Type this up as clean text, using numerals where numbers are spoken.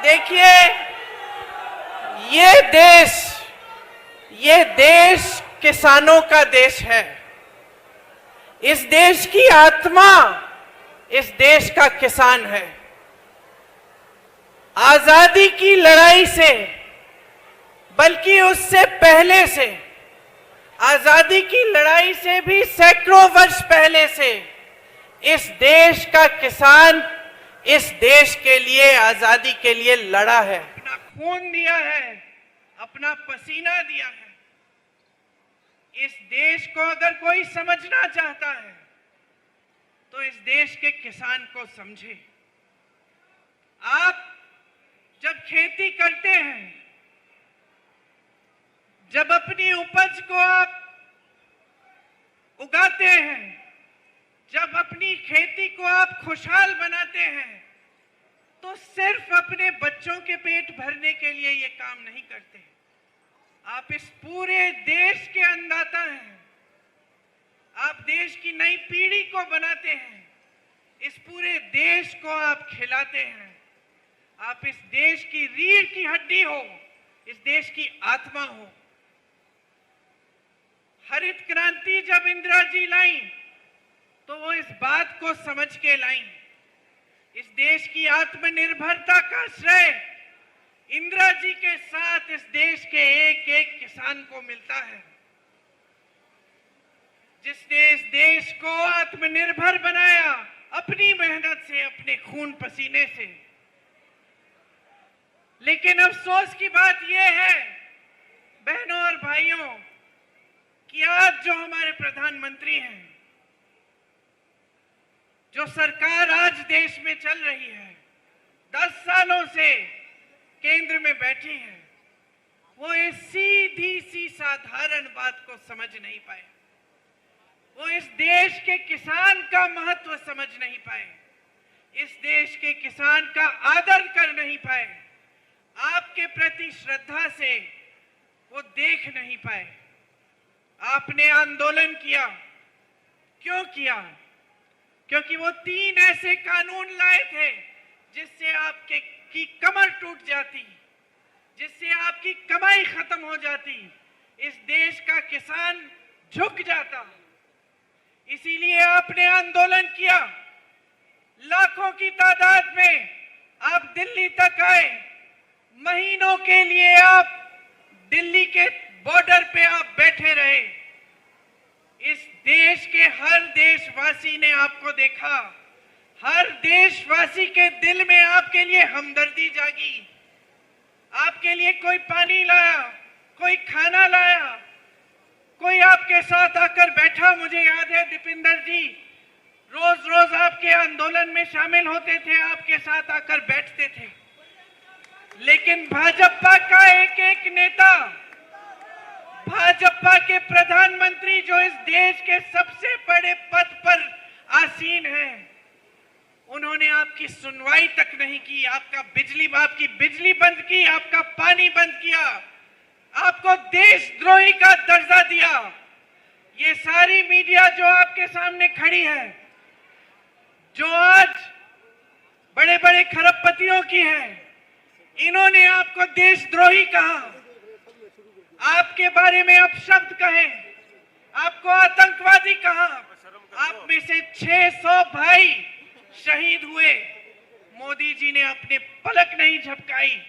देखिए, ये देश किसानों का देश है। इस देश की आत्मा इस देश का किसान है। आजादी की लड़ाई से, बल्कि उससे पहले से, आजादी की लड़ाई से भी सैकड़ों वर्ष पहले से इस देश का किसान इस देश के लिए, आजादी के लिए लड़ा है, अपना खून दिया है, अपना पसीना दिया है। इस देश को अगर कोई समझना चाहता है तो इस देश के किसान को समझे। आप जब खेती करते हैं, जब अपनी उपज को आप उगाते हैं, जब अपनी खेती को आप खुशहाल बनाते हैं, तो सिर्फ अपने बच्चों के पेट भरने के लिए ये काम नहीं करते। आप इस पूरे देश के अन्नदाता हैं। आप देश की नई पीढ़ी को बनाते हैं। इस पूरे देश को आप खिलाते हैं। आप इस देश की रीढ़ की हड्डी हो, इस देश की आत्मा हो। हरित क्रांति जब इंदिरा जी लाई तो वो इस बात को समझ के लाई। इस देश की आत्मनिर्भरता का श्रेय इंदिरा जी के साथ इस देश के एक एक किसान को मिलता है, जिसने इस देश को आत्मनिर्भर बनाया अपनी मेहनत से, अपने खून पसीने से। लेकिन अफसोस की बात यह है बहनों और भाइयों कि आज जो हमारे प्रधानमंत्री हैं, जो सरकार आज देश में चल रही है, 10 सालों से केंद्र में बैठी है, वो इस सीधी सी साधारण बात को समझ नहीं पाए। वो इस देश के किसान का महत्व समझ नहीं पाए, इस देश के किसान का आदर कर नहीं पाए, आपके प्रति श्रद्धा से वो देख नहीं पाए। आपने आंदोलन किया, क्यों किया? क्योंकि वो 3 ऐसे कानून लाए थे जिससे आपके की कमर टूट जाती, जिससे आपकी कमाई खत्म हो जाती, इस देश का किसान झुक जाता। इसीलिए आपने आंदोलन किया। लाखों की तादाद में आप दिल्ली तक आए। महीनों के लिए आप दिल्ली के बॉर्डर पे आप बैठे रहे। इस देश के हर देशवासी ने आपको देखा। हर देशवासी के दिल में आपके लिए हमदर्दी जागी। आपके लिए कोई पानी लाया, कोई खाना लाया, कोई आपके साथ आकर बैठा। मुझे याद है दीपिंदर जी रोज रोज आपके आंदोलन में शामिल होते थे, आपके साथ आकर बैठते थे। लेकिन भाजपा का एक एक नेता, भाजपा के प्रधानमंत्री जो इस देश के सबसे बड़े पद पर आसीन हैं, उन्होंने आपकी सुनवाई तक नहीं की। आपकी बिजली बंद की, आपका पानी बंद किया, आपको देशद्रोही का दर्जा दिया। ये सारी मीडिया जो आपके सामने खड़ी है, जो आज बड़े बड़े खरबपतियों की है, इन्होंने आपको देशद्रोही कहा, आपके बारे में अपशब्द कहे, आपको आतंकवादी कहा। आप में से 600 भाई शहीद हुए। मोदी जी ने अपने पलक नहीं झपकाई।